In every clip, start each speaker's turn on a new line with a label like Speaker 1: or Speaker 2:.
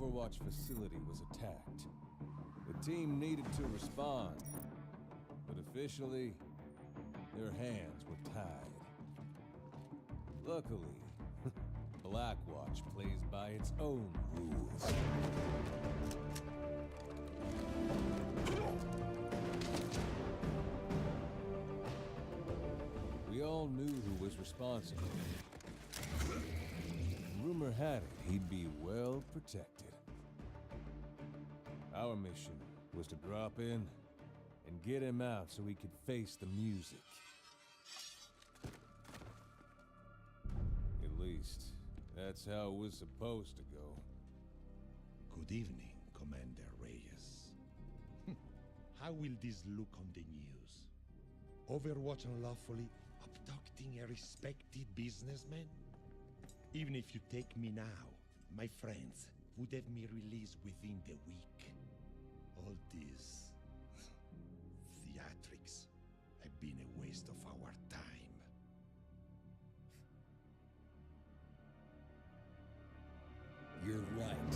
Speaker 1: Overwatch facility was attacked. The team needed to respond, but officially, their hands were tied. Luckily, Blackwatch plays by its own rules. We all knew who was responsible. Rumor had it he'd be well protected. Our mission was to drop in and get him out so he could face the music. At least, that's how it was supposed to go.
Speaker 2: Good evening, Commander Reyes. How will this look on the news? Overwatch unlawfully abducting a respected businessman? Even if you take me now, my friends would have me released within the week. All this theatrics have been a waste of our time.
Speaker 3: You're right.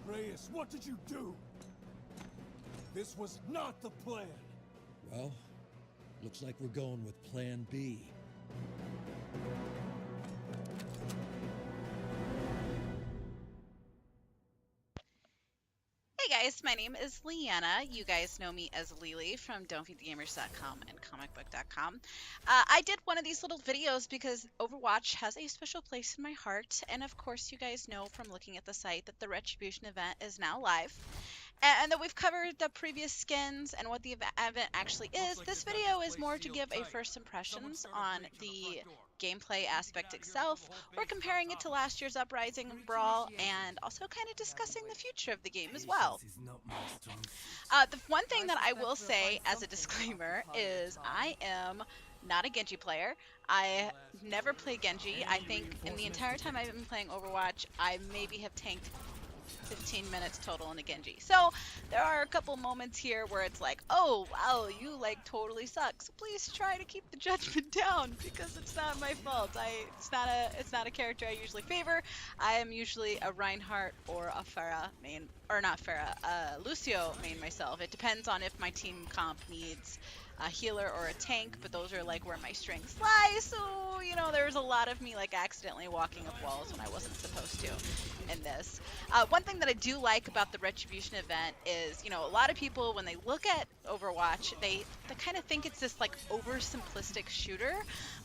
Speaker 1: Reyes, what did you do? This was not the plan.
Speaker 3: Well, looks like we're going with Plan B.
Speaker 4: Hey guys, my name is Leanna. You guys know me as Lily from Don'tFeedTheGamers.com and ComicBook.com. I did one of these little videos because Overwatch has a special place in my heart, and of course you guys know from looking at the site that the Retribution event is now live. And that we've covered the previous skins and what the event actually is. This video is more to give a first impressions on the gameplay aspect itself. We're comparing it to last year's Uprising and Brawl, and also kind of discussing the future of the game as well. The one thing that I will say as a disclaimer is I am not a Genji player. I never play Genji. I think in the entire time I've been playing Overwatch, I maybe have tanked 15 minutes total in a Genji. So there are a couple moments here where it's like, oh wow, you like totally suck. So please try to keep the judgment down because it's not my fault. It's not a character I usually favor. I am usually a Reinhardt or a Pharah main, or not Pharah, Lucio main myself. It depends on if my team comp needs a healer or a tank, but those are like where my strengths lie. So you know, there's a lot of me like accidentally walking up walls when I wasn't supposed to in this. One thing that I do like about the Retribution event is, you know, a lot of people when they look at Overwatch, they kind of think it's this like oversimplistic shooter,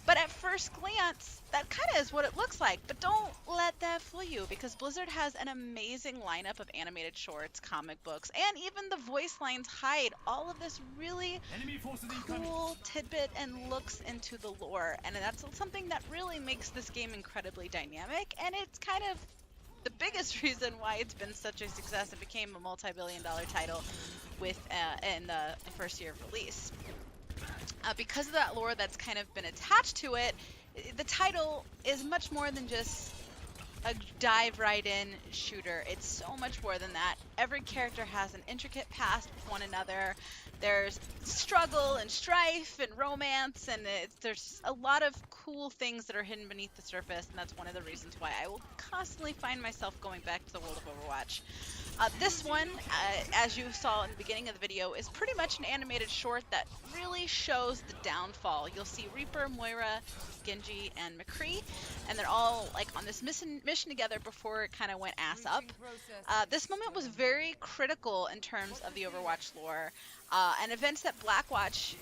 Speaker 4: but at first glance that kind of is what it looks like. But don't let that fool you, because Blizzard has an amazing lineup of animated shorts, comic books, and even the voice lines hide all of this really cool tidbit and looks into the lore, and that's something that really makes this game incredibly dynamic, and it's kind of the biggest reason why it's been such a success. It became a multi-billion-dollar title with in the first year of release. Because of that lore that's kind of been attached to it, the title is much more than just a dive right in shooter. It's so much more than that. Every character has an intricate past with one another. There's struggle and strife and romance, and there's a lot of cool things that are hidden beneath the surface, and that's one of the reasons why I will constantly find myself going back to the world of Overwatch. This one, as you saw in the beginning of the video, is pretty much an animated short that really shows the downfall. You'll see Reaper, Moira, Genji, and McCree, and they're all like on this mission together before it kind of went ass up. This moment was very critical in terms of the Overwatch lore, and events that Blackwatch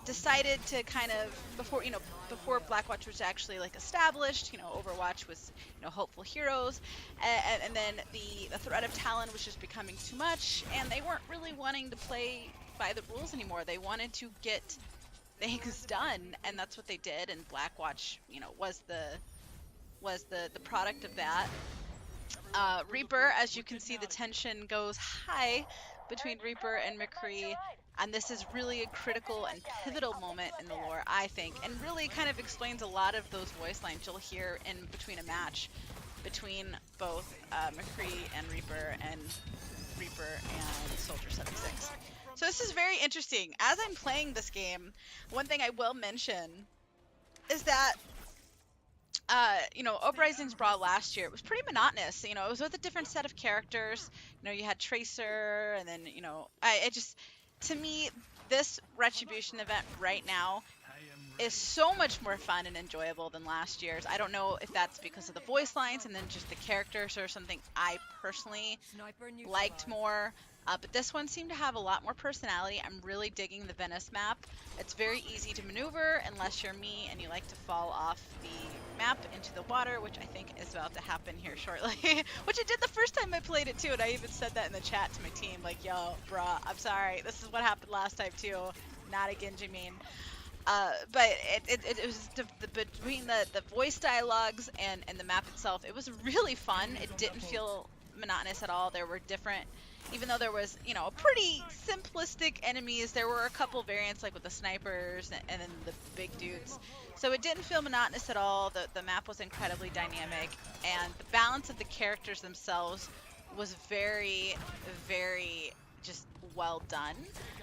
Speaker 4: decided to kind of, before Blackwatch was actually like established, you know, Overwatch was, you know, hopeful heroes, and then the threat of Talon was just becoming too much, and they weren't really wanting to play by the rules anymore. They wanted to get things done, and that's what they did, and Blackwatch, you know, was the product of that. Reaper, as you can see, the tension goes high between Reaper and McCree, and this is really a critical and pivotal moment in the lore, I think, and really kind of explains a lot of those voice lines you'll hear in between a match between both McCree and Reaper and Soldier 76. So this is very interesting. As I'm playing this game, one thing I will mention is that you know, Uprising's Brawl last year, it was pretty monotonous. You know, it was with a different set of characters. You know, you had Tracer, and then, you know, it just, to me, this Retribution event right now is so much more fun and enjoyable than last year's. I don't know if that's because of the voice lines and then just the characters or something I personally liked more. But this one seemed to have a lot more personality. I'm really digging the Venice map. It's very easy to maneuver unless you're me and you like to fall off the map into the water, which I think is about to happen here shortly. Which it did the first time I played it too, and I even said that in the chat to my team, like, yo, bruh, I'm sorry. This is what happened last time too. Not a Genji main. But it was between the voice dialogues and the map itself, it was really fun. It didn't feel monotonous at all. There were different, even though there was, you know, pretty simplistic enemies, there were a couple variants like with the snipers and then the big dudes. So it didn't feel monotonous at all. The map was incredibly dynamic, and the balance of the characters themselves was very, very just well done.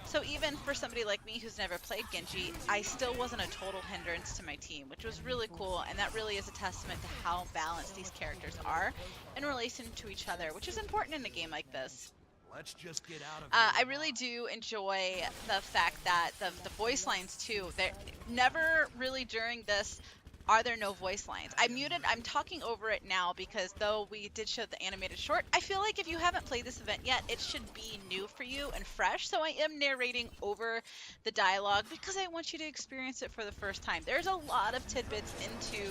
Speaker 4: So even for somebody like me who's never played Genji, I still wasn't a total hindrance to my team, which was really cool, and that really is a testament to how balanced these characters are in relation to each other, which is important in a game like this.
Speaker 5: Let's just get out of
Speaker 4: I really do enjoy the fact that the voice lines too, they're never really during this are there no voice lines. I'm talking over it now because though we did show the animated short, I feel like if you haven't played this event yet, it should be new for you and fresh. So I am narrating over the dialogue because I want you to experience it for the first time. There's a lot of tidbits into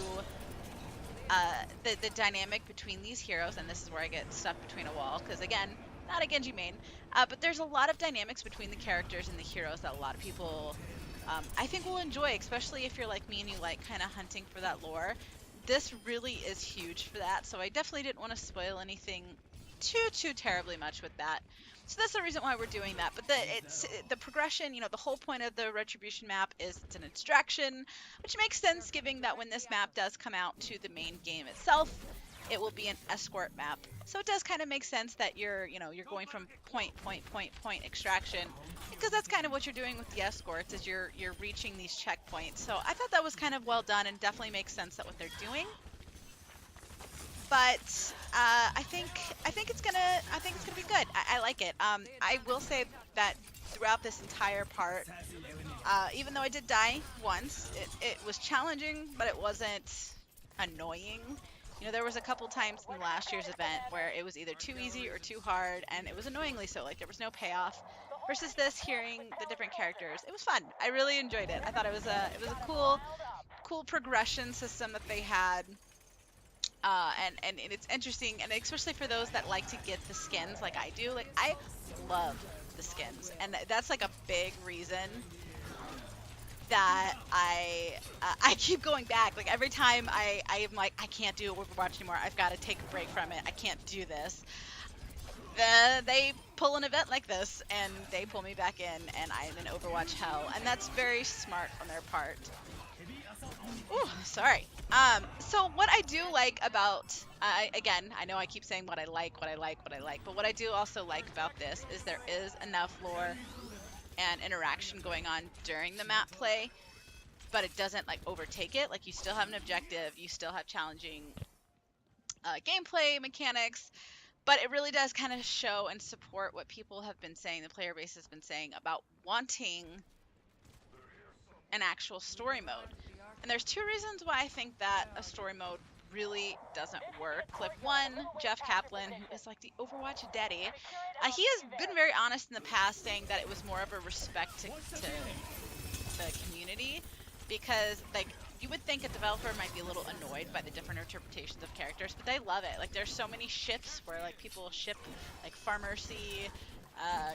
Speaker 4: the dynamic between these heroes, and this is where I get stuck between a wall because, again, not a Genji main, but there's a lot of dynamics between the characters and the heroes that a lot of people I think will enjoy, especially if you're like me and you like kind of hunting for that lore. This really is huge for that, so I definitely didn't want to spoil anything too terribly much with that. So that's the reason why we're doing that. But the progression, you know, the whole point of the Retribution map is it's an extraction, which makes sense given that when this map does come out to the main game itself, it will be an escort map. So it does kind of make sense that you're going from point extraction, because that's kind of what you're doing with the escorts, is you're reaching these checkpoints. So I thought that was kind of well done and definitely makes sense that what they're doing. But I think it's gonna be good. I like it. I will say that throughout this entire part, even though I did die once, it was challenging, but it wasn't annoying. You know, there was a couple times in last year's event where it was either too easy or too hard, and it was annoyingly so. Like, there was no payoff. Versus this, hearing the different characters, it was fun. I really enjoyed it. I thought it was a cool progression system that they had. And it's interesting, and especially for those that like to get the skins like I do. Like, I love the skins, and that's like a big reason that I keep going back. Like, every time I am like, I can't do Overwatch anymore. I've got to take a break from it. I can't do this. They pull an event like this, and they pull me back in, and I'm in Overwatch hell. And that's very smart on their part. Ooh, sorry. So what I do like about, again, I know I keep saying what I like, but what I do also like about this is there is enough lore and interaction going on during the map play, but it doesn't like overtake it. Like, you still have an objective, you still have challenging gameplay mechanics, but it really does kind of show and support what people have been saying, the player base has been saying about wanting an actual story mode. And there's two reasons why I think that a story mode really doesn't work. Clip one, Jeff Kaplan, who is like the Overwatch daddy, he has been very honest in the past, saying that it was more of a respect to the community, because like you would think a developer might be a little annoyed by the different interpretations of characters, but they love it. Like, there's so many ships where like people ship like Mercy,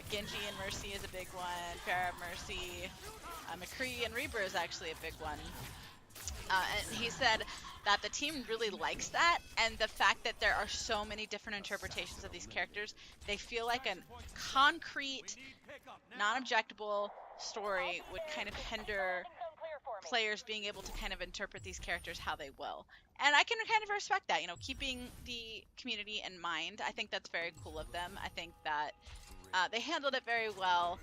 Speaker 4: Genji and Mercy is a big one, Pharah Mercy, McCree and Reaper is actually a big one. And he said that the team really likes that, and the fact that there are so many different interpretations of these characters, they feel like a concrete, non-objectable story would kind of hinder players being able to kind of interpret these characters how they will. And I can kind of respect that, you know, keeping the community in mind. I think that's very cool of them. I think that they handled it very well.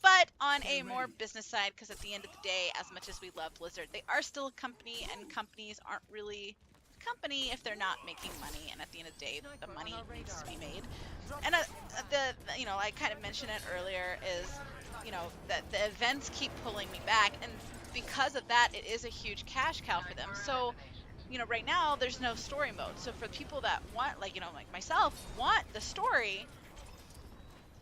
Speaker 4: But on a more business side, because at the end of the day, as much as we love Blizzard, they are still a company, and companies aren't really company if they're not making money. And at the end of the day, the money needs to be made. And you know, I kind of mentioned it earlier, is, you know, that the events keep pulling me back, and because of that, it is a huge cash cow for them. So, you know, right now there's no story mode. So for people that want, like, you know, like myself, want the story,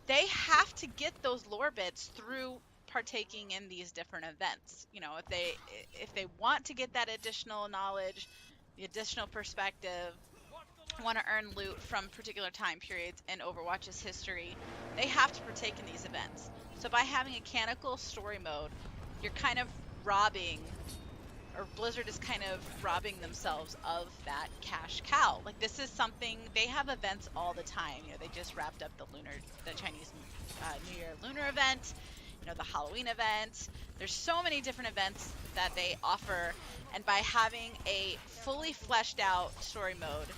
Speaker 4: they have to get those lore bits through partaking in these different events. You know, if they want to get that additional knowledge, the additional perspective, want to earn loot from particular time periods in Overwatch's history, they have to partake in these events. So by having a canonical story mode, you're kind of robbing, or Blizzard is kind of robbing themselves of that cash cow. Like, this is something, they have events all the time. You know, they just wrapped up the Chinese New Year lunar event, you know, the Halloween event. There's so many different events that they offer, and by having a fully fleshed out story mode,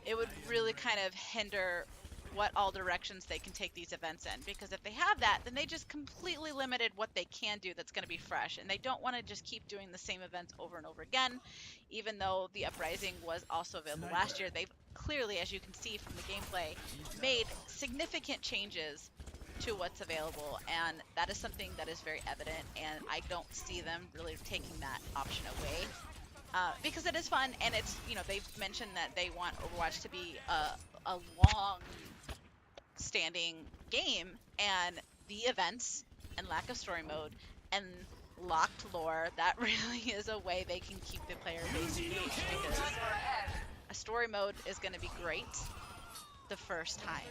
Speaker 4: it would really kind of hinder what all directions they can take these events in. Because if they have that, then they just completely limited what they can do that's going to be fresh. And they don't want to just keep doing the same events over and over again. Even though the Uprising was also available last year, they've clearly, as you can see from the gameplay, made significant changes to what's available. And that is something that is very evident. And I don't see them really taking that option away. Because it is fun, and it's, you know, they've mentioned that they want Overwatch to be a long-standing game, and the events and lack of story mode and locked lore, that really is a way they can keep the player base engaged, because a story mode is going to be great the first time,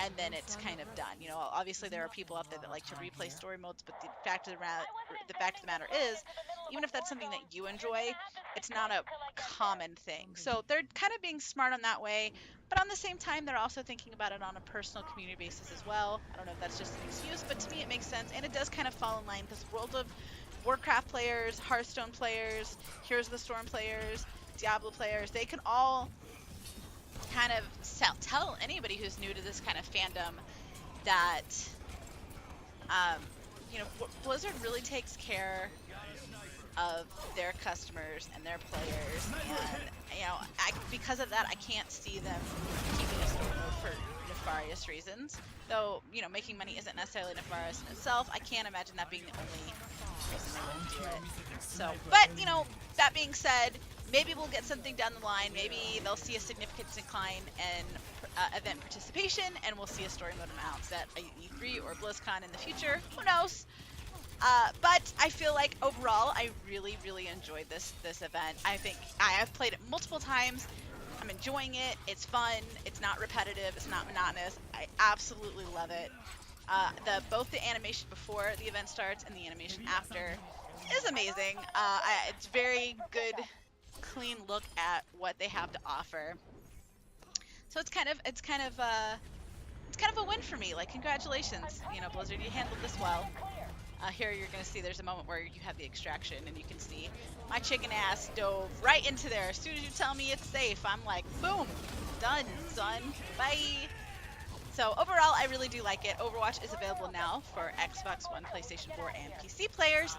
Speaker 4: and then it's kind of done. You know, obviously there are people out there that like to replay story modes, but the fact of the matter is, even if that's something that you enjoy, it's not a common thing. So they're kind of being smart on that way, but on the same time, they're also thinking about it on a personal community basis as well. I don't know if that's just an excuse, but to me it makes sense, and it does kind of fall in line, because World of Warcraft players, Hearthstone players, Heroes of the Storm players, Diablo players, they can all kind of tell anybody who's new to this kind of fandom that, you know, Blizzard really takes care of their customers and their players, and, you know, because of that, I can't see them keeping a story mode for nefarious reasons. Though, you know, making money isn't necessarily nefarious in itself. I can't imagine that being the only reason they wouldn't do it. So, but, you know, that being said, maybe we'll get something down the line. Maybe they'll see a significant decline in event participation, and we'll see a story mode announced at E3 or BlizzCon in the future. Who knows? But I feel like overall, I really, really enjoyed this event. I think I have played it multiple times. I'm enjoying it. It's fun. It's not repetitive. It's not monotonous. I absolutely love it. Both the animation before the event starts and the animation after is amazing. It's very good, clean look at what they have to offer. So it's kind of a win for me. Like, congratulations, you know, Blizzard, you handled this well. Here you're going to see there's a moment where you have the extraction, and you can see my chicken ass dove right into there. As soon as you tell me it's safe, I'm like, boom, done, son, bye. So overall, I really do like it. Overwatch is available now for Xbox One, PlayStation 4, and PC players,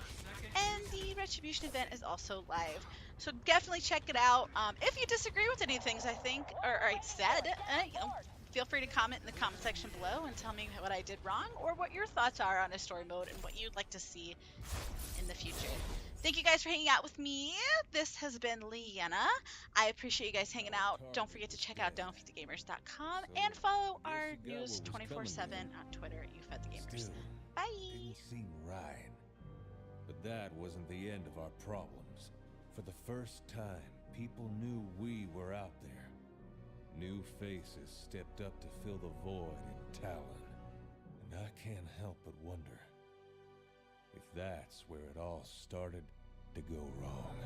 Speaker 4: and the Retribution event is also live. So definitely check it out. If you disagree with any of the things I think or I said, you know, feel free to comment in the comment section below and tell me what I did wrong, or what your thoughts are on a story mode and what you'd like to see in the future. Thank you guys for hanging out with me. This has been Leanna. I appreciate you guys hanging out. Don't forget to check out don'tfeedthegamers.com and follow our news 24/7 on Twitter at YouFedTheGamers. Bye.
Speaker 1: Didn't seem right. But that wasn't the end of our problems. For the first time, people knew we were out there. New faces stepped up to fill the void in Talon. And I can't help but wonder if that's where it all started to go wrong.